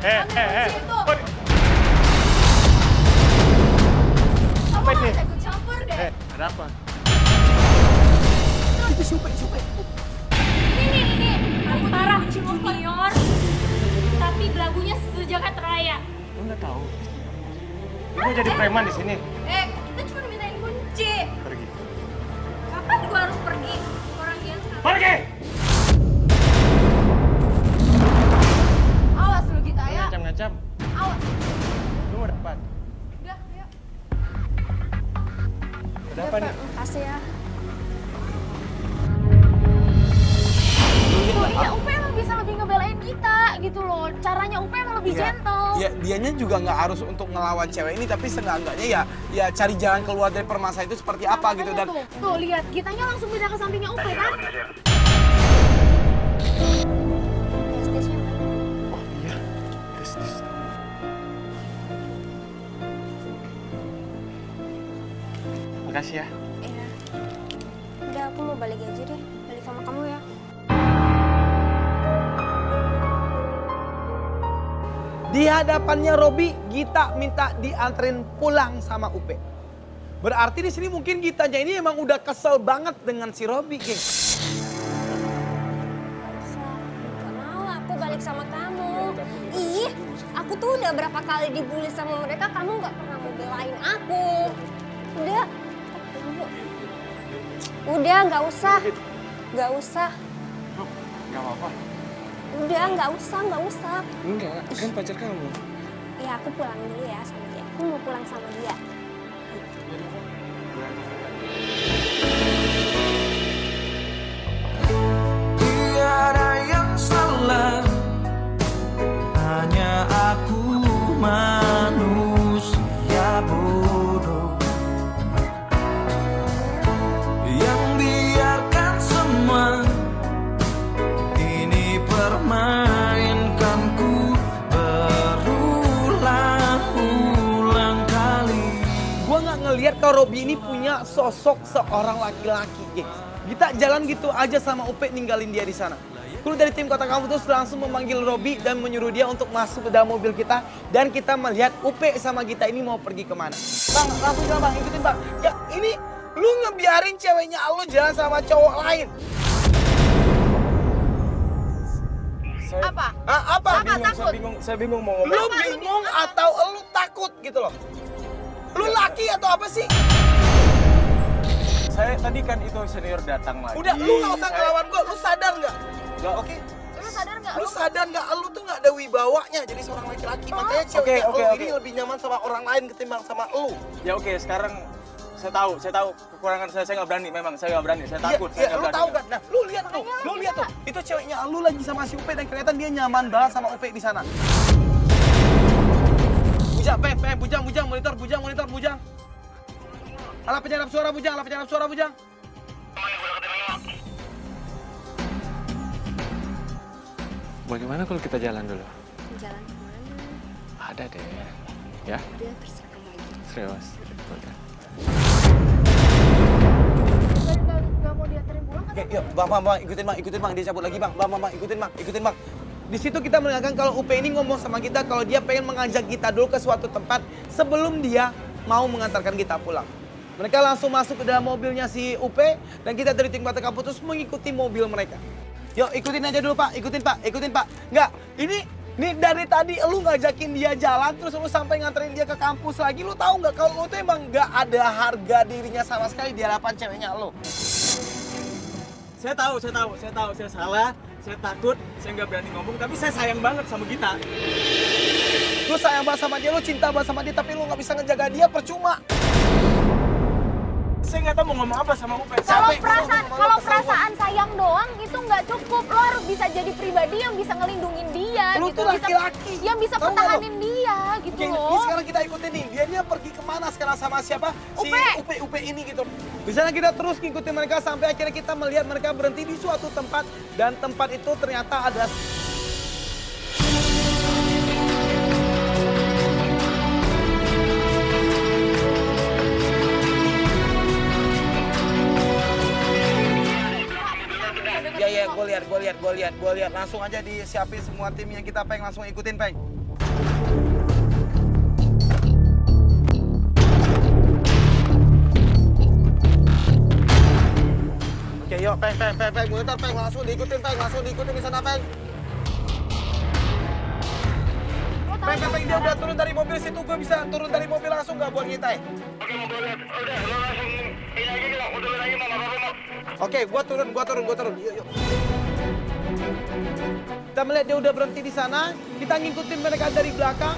Kamu Apa nggak ini? usah ikut campur deh. Ada apa? Itu si Upe. Ini. Paling parah junior. Tapi belagunya sejagat raya. Lu nggak tahu. Gue jadi preman di sini. Kita cuma mintain kunci. Pergi. Kapan gua harus pergi? Orang dia kenapa? Pergi! Awas lu Gita ya. Ngacam-ngacam. Awas. Lu mau dapat? Udah, ayo. Ada apa nih? Makasih ya. Tuh, iya Upe emang bisa lebih ngebelain kita gitu loh. Caranya Upe emang lebih gentle. Ya, dianya juga nggak harus untuk ngelawan cewek ini, tapi seenggak-enggaknya ya cari jalan keluar dari permasalahan itu seperti apa gitu. Dan Tuh, lihat, Gitanya langsung pindah ke sampingnya Upe kan? Testisnya mana? Oh iya. Tes. Makasih ya. Iya. Udah aku mau balik aja deh. Balik sama kamu ya. di hadapannya Robi, Gita minta dianterin pulang sama Upe. Berarti di sini mungkin Gitanya ini emang udah kesel banget dengan si Robi, geng. Gak mau aku balik sama kamu. Ih, aku tuh udah berapa kali dibully sama mereka, kamu gak pernah mau belain aku. Udah. Udah, gak usah. Gak usah. Gak apa-apa. Udah, gak usah. Enggak, kan pacar kamu. Ya, aku pulang dulu ya sama dia. Aku mau pulang sama dia. Tiada yang salah, hanya aku manusia bodoh yang biarkan semua ini permainkanku berulang-ulang kali. Gua nggak ngelihat kalau Robi ini punya sosok seorang laki-laki, geng. Kita jalan gitu aja sama Upe ninggalin dia di sana. Kru dari tim Kota Kampus langsung memanggil Robi dan menyuruh dia untuk masuk ke dalam mobil kita. Dan kita melihat Upe sama Gita ini mau pergi kemana. Bang, langsung jalan bang, ikutin bang. Ya ini lu ngebiarin ceweknya lu jalan sama cowok lain. Apa? Apa? Apa takut? Saya bingung mau ngomong. Lu bingung atau lu takut gitu loh? Lu laki atau apa sih? Saya tadi kan itu senior datang lagi. Udah, lu gak usah ngelawan gua, lu sadar gak? Nggak. Oke? Lu sadar nggak? Lu sadar nggak? Lu tuh nggak ada wibawanya jadi seorang laki-laki. Makanya cewek Oke. lu ini lebih nyaman sama orang lain ketimbang sama lu. Ya oke, sekarang saya tahu kekurangan saya nggak berani memang, saya nggak berani, saya takut, saya Iya, nggak lu berani. tahu kan? Nah, lu lihat tuh. Itu ceweknya lu lagi sama si Upe dan kelihatan dia nyaman banget sama Upe di sana. Bujang, monitor, bujang. Alat penyerap suara, bujang. Bagaimana kalau kita jalan dulu? Jalan kemana? Ada deh. Ya, Udah terserah lagi. serius. Udah. Nggak mau dianterin pulang kan? Oke, yuk, bang, ikutin bang, dia cabut lagi bang, ikutin bang. Di situ kita mendengarkan kalau Upe ini ngomong sama kita kalau dia pengen mengajak kita dulu ke suatu tempat sebelum dia mau mengantarkan kita pulang. Mereka langsung masuk ke dalam mobilnya si Upe dan kita dari tim Kota Kampus terus mengikuti mobil mereka. Yuk, ikutin aja dulu pak, ikutin pak. Enggak, ini dari tadi lu ngajakin dia jalan terus lu sampai nganterin dia ke kampus lagi. Lu tahu nggak kalau lu tuh emang nggak ada harga dirinya sama sekali di hadapan ceweknya lu. Saya tahu, saya salah, saya takut, saya nggak berani ngomong, tapi saya sayang banget sama Gita. Lu sayang banget sama dia, lu cinta banget sama dia, tapi lu nggak bisa ngejaga dia, percuma. Saya nggak tahu mau ngomong apa sama Upe. Kalau Capek, kalau perasaan sayang doang itu nggak cukup. Lo harus bisa jadi pribadi yang bisa ngelindungin dia Lu gitu. tuh laki-laki. Yang bisa Tahu nggak pertahanin dia gitu Oke, ini loh. sekarang kita ikutin nih, dia pergi kemana sekarang sama siapa? Si Upe. Upe ini gitu. Di sana kita terus ngikutin mereka sampai akhirnya kita melihat mereka berhenti di suatu tempat. Dan tempat itu ternyata ada... Ya, gue lihat. Langsung aja disiapin semua tim yang kita pengen langsung ikutin, Peng. Yuk, Peng, monitor, Peng, langsung diikutin di sana, Peng. Peng, dia udah turun dari mobil situ, gue bisa turun dari mobil langsung nggak buat ngitai? Oke, gua turun. Yuk. Kita melihat dia udah berhenti di sana, kita ngikutin mereka dari belakang.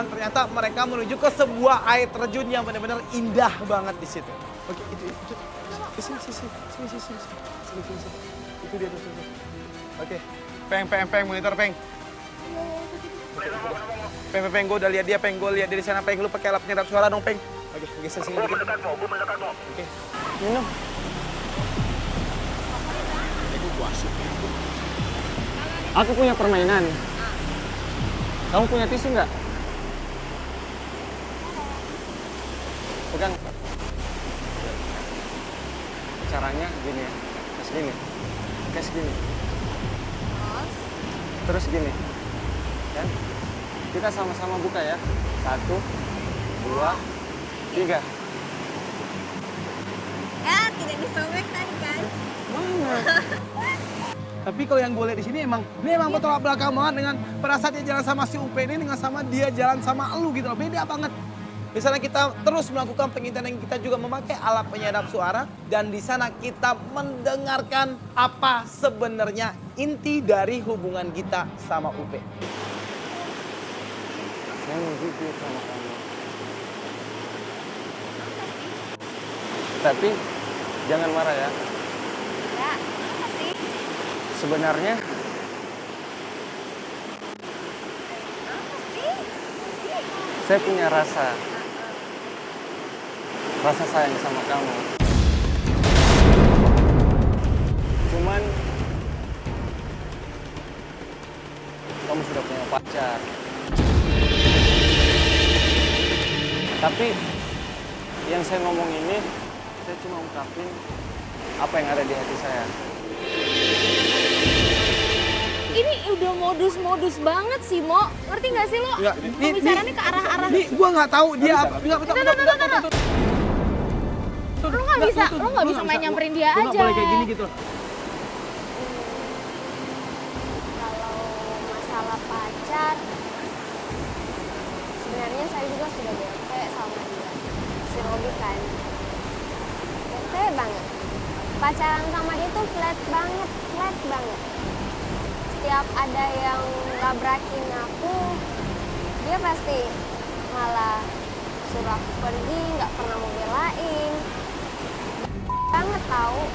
Dan ternyata mereka menuju ke sebuah air terjun yang benar-benar indah banget di situ. Oke, itu. Sini. Itu dia tuh. Oke. Peng, monitor, Peng. Peng, gue udah lihat dia, Peng. Gue lihat dari sana, Peng. Lu pakai alat penyerap suara dong, Peng. Oke, geser sini dikit. Oke. Minum. Aku punya permainan. Kamu punya tisu nggak? Pegang. Caranya gini ya. Kayak segini. Terus gini. Kan? Kita sama-sama buka ya. 1, 2, 3. Ya, tidak disobek tadi kan? Mana? Tapi kalau yang gue lihat di sini emang bertolak belakang banget dengan pada saat dia jalan sama si Upe ini dengan sama dia jalan sama elu gitu loh. Beda banget. Misalnya kita terus melakukan pengintaian, kita juga memakai alat penyadap suara dan di sana kita mendengarkan apa sebenarnya inti dari hubungan kita sama Upe. Saya mau jujur sama kamu. Tapi jangan marah ya. Ya, apa sih? Sebenarnya Apa sih? saya punya rasa sayang sama kamu. Cuman kamu sudah punya pacar. Tapi yang saya ngomong ini, saya cuma ungkapin apa yang ada di hati saya. Ini udah modus banget sih, Mo. Ngerti nggak sih lo? Pembicaraannya ke arah-arah. Nih, gua nggak tahu dia apa. Bentar. Lo nggak bisa main nyamperin dia Gua aja. nggak boleh kayak gini gitu. Kalau masalah pacar, sebenarnya saya juga sudah bete sama dia. Si Robi kan. Bete banget. Pacaran sama dia tuh flat banget. Setiap ada yang ngabrakin aku, dia pasti malah suruh aku pergi, nggak pernah mau belain. Banget tahu.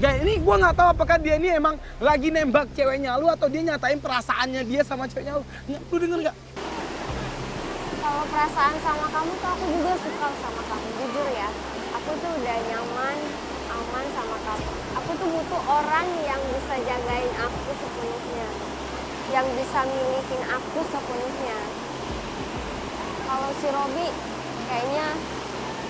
Gak, ini gue nggak tahu apakah dia ini emang lagi nembak ceweknya lu atau dia nyatain perasaannya dia sama ceweknya lu. Lu denger nggak? Kalau perasaan sama kamu tuh aku juga suka sama kamu, jujur ya. Aku tuh udah nyaman, aman sama kamu. Aku tuh butuh orang yang bisa jagain aku sepenuhnya. Yang bisa milikin aku sepenuhnya. Kalau si Robi kayaknya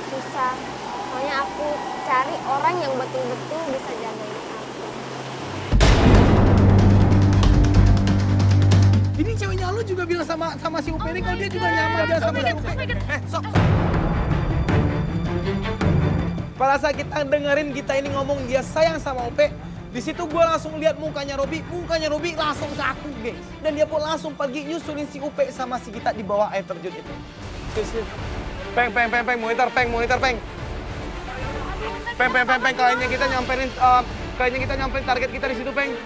susah. Soalnya aku cari orang yang betul-betul bisa jagain aku. Ini ceweknya lu juga bilang sama si Upe ini kalau dia juga nyaman dia sama si Upe. Sok. Pada saat kita dengerin kita ini ngomong dia sayang sama Upe, di situ gue langsung lihat mukanya Robi langsung kaku, guys. Dan dia pun langsung pergi nyusulin si Upe sama si Gita di bawah air terjun itu. Peng, monitor, Peng. Peng, kayaknya kita nyamperin target kita di situ, Peng.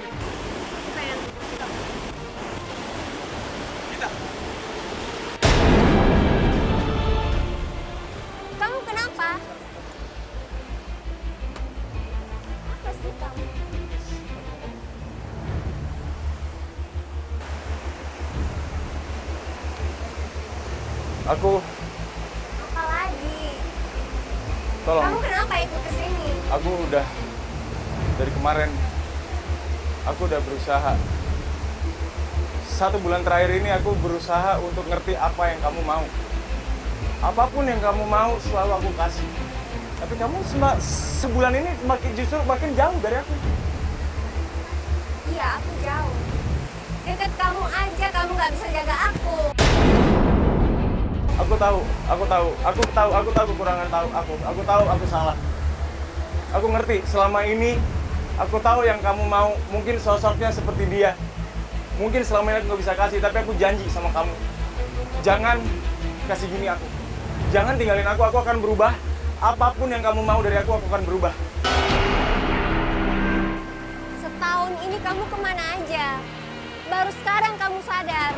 Kamu kenapa? Apa sih kamu? Aku, Apa lagi? tolong. Kamu kenapa ikut ke sini? Aku udah dari kemarin. Aku udah berusaha 1 bulan terakhir ini aku berusaha untuk ngerti apa yang kamu mau. Apapun yang kamu mau selalu aku kasih. Tapi kamu sebulan ini justru makin jauh dari aku. Iya, aku jauh. Deket kamu aja, kamu nggak bisa jaga aku. Aku tahu kekurangan aku tahu aku salah. Aku ngerti selama ini aku tahu yang kamu mau mungkin sosoknya seperti dia. Mungkin selama ini aku nggak bisa kasih, tapi aku janji sama kamu. Jangan kasih gini aku. Jangan tinggalin aku akan berubah. Apapun yang kamu mau dari aku akan berubah. Setahun ini kamu kemana aja? Baru sekarang kamu sadar.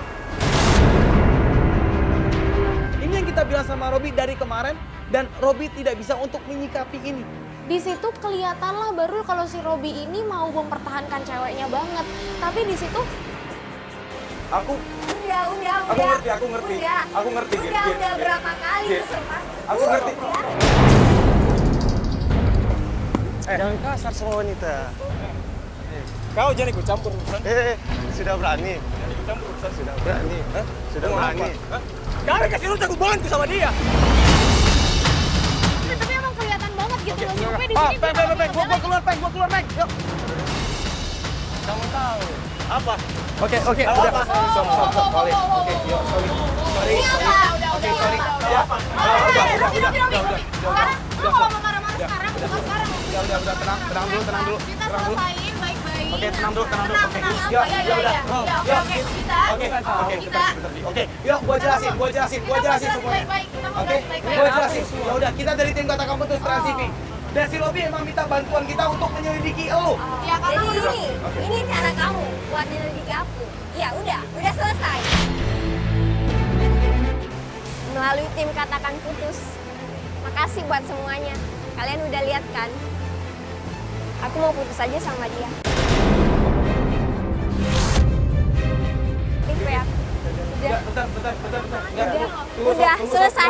Ini yang kita bilang sama Robi dari kemarin dan Robi tidak bisa untuk menyikapi ini. Di situ kelihatan lah baru kalau si Robi ini mau mempertahankan ceweknya banget. Tapi di situ Aku Udah. Aku ngerti. Git. Udah berapa kali Git. kesempatan? Aku ngerti. Jangan kasar sama wanita. Kau jangan ikut campur urusan. Sudah berani. Jangan ikut campur urusan. Sudah berani. Sudah Mau berani. apa? Jangan kasih urusan hubunganku sama dia. tapi emang kelihatan banget gitu loh si Upe di Ah, sini. Peng, gua keluar, Peng, Yuk. Kamu tahu apa? Oke, Apa? udah. Sorry. Oke, yuk, sorry. Ini apa? Udah. Sekarang lu kalau mau marah-marah sekarang, bukan sekarang. Udah, tenang dulu. Kita selesain baik-baik. Oke, tenang dulu. Oke. Tenang. Yuk, Iya. Oke. Yuk, gua jelasin semuanya. Baik-baik. Kita mau Oke, baik-baik. gua jelasin. Ya udah, kita dari tim Kata Kampus Trans TV. Dan si Robi emang minta bantuan kita untuk menyelidiki elu. Ya karena Jadi ini cara kamu buat nyelidiki aku. Ya udah selesai. Melalui tim Katakan Putus. Makasih buat semuanya. Kalian udah lihat kan? Aku mau putus aja sama dia. Tipe ya. Bentar. Udah, selesai.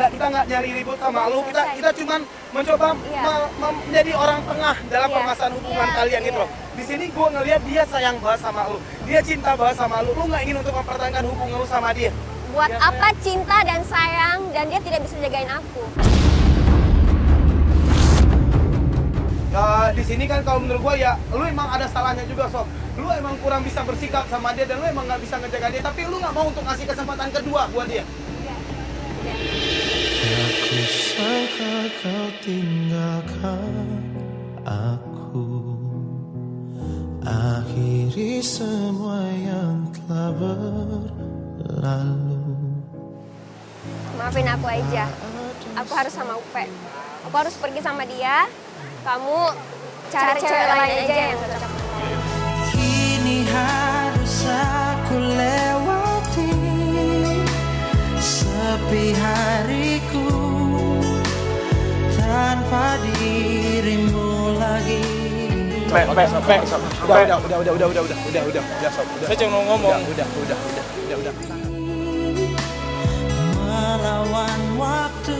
Kita nggak nyari ribut sama lu. Kita cuman mencoba Iya. menjadi orang tengah dalam Iya. permasalahan hubungan Iya, kalian gitu iya. loh. Di sini gue ngelihat dia sayang banget sama lu. Dia cinta banget sama lu. Lu nggak ingin untuk mempertahankan hubungan lu sama dia. Buat apa cinta dan sayang dan dia tidak bisa jagain aku? Di sini kan kalau menurut gue ya, lu emang ada salahnya juga Sob. Lu emang kurang bisa bersikap sama dia dan lu emang nggak bisa ngejaga dia. Tapi lu nggak mau untuk ngasih kesempatan kedua buat dia. Aku sangka kau tinggalkan aku. Akhiri semua yang telah berlalu. Maafin aku aja. Aku harus sama Upe. Aku harus pergi sama dia. Kamu cari cewek lain aja yang cocok. Kini harus aku lewati sepi hariku tanpa dirimu lagi. Udah Sob. Saya cuma mau ngomong. Udah. Melawan waktu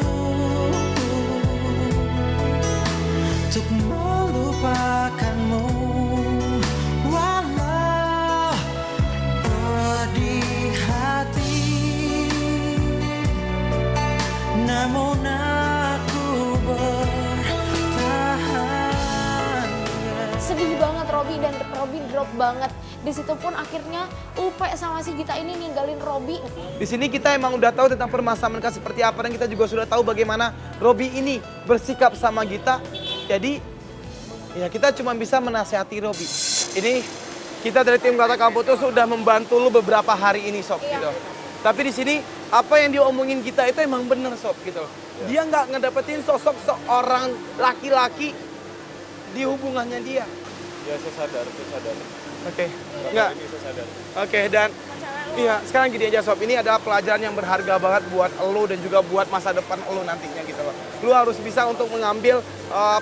untuk melupakanmu, walau pedih hati, namun aku bertahan. sedih banget Robi dan Robi drop banget. Di situ pun akhirnya Upe sama si Gita ini ninggalin Robi. Di sini kita emang udah tahu tentang permasalahan mereka seperti apa dan kita juga sudah tahu bagaimana Robi ini bersikap sama Gita. Jadi ya kita cuma bisa menasihati Robi. Ini kita dari tim Kata Kampus sudah membantu lu beberapa hari ini Sob gitu. Tapi di sini apa yang diomongin kita itu emang bener Sob gitu. Dia nggak ngedapetin sosok seorang laki-laki di hubungannya dia. Ya saya sadar. Oke. Enggak. Ini saya sadar. Oke, dan iya, sekarang gini aja Sob, ini adalah pelajaran yang berharga banget buat lo dan juga buat masa depan lo nantinya gitu loh. Lo harus bisa untuk mengambil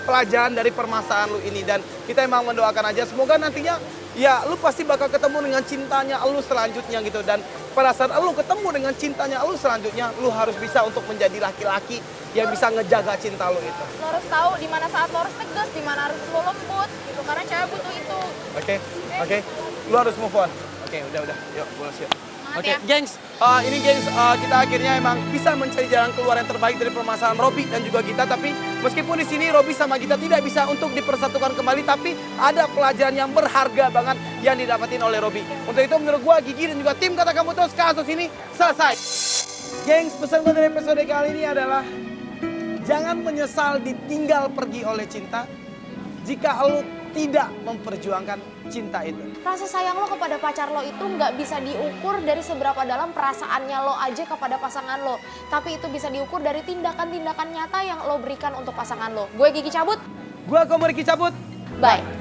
pelajaran dari permasalahan lo ini dan kita emang mendoakan aja semoga nantinya ya lo pasti bakal ketemu dengan cintanya lo selanjutnya gitu dan pada saat lo ketemu dengan cintanya lo selanjutnya lo harus bisa untuk menjadi laki-laki yang bisa ngejaga cinta lo itu. Lo harus tahu di mana saat lo harus tegas, di mana harus lo lembut gitu karena cewek butuh itu. Oke. Lu harus move on. Oke, udah. Yuk, bolos yuk. Semangat Oke, ya. gengs, ini gengs, kita akhirnya emang bisa mencari jalan keluar yang terbaik dari permasalahan Robby dan juga Gita. Tapi meskipun di sini Robby sama Gita tidak bisa untuk dipersatukan kembali, tapi ada pelajaran yang berharga banget yang didapatin oleh Robby. Untuk itu menurut gua, Gigi dan juga tim Kata Kamu Terus, kasus ini selesai. Gengs, pesan gue dari episode kali ini adalah jangan menyesal ditinggal pergi oleh cinta jika lu tidak memperjuangkan cinta itu. Rasa sayang lo kepada pacar lo itu nggak bisa diukur dari seberapa dalam perasaannya lo aja kepada pasangan lo. Tapi itu bisa diukur dari tindakan-tindakan nyata yang lo berikan untuk pasangan lo. Gue Gigi cabut. Gua Komoriki cabut. Bye.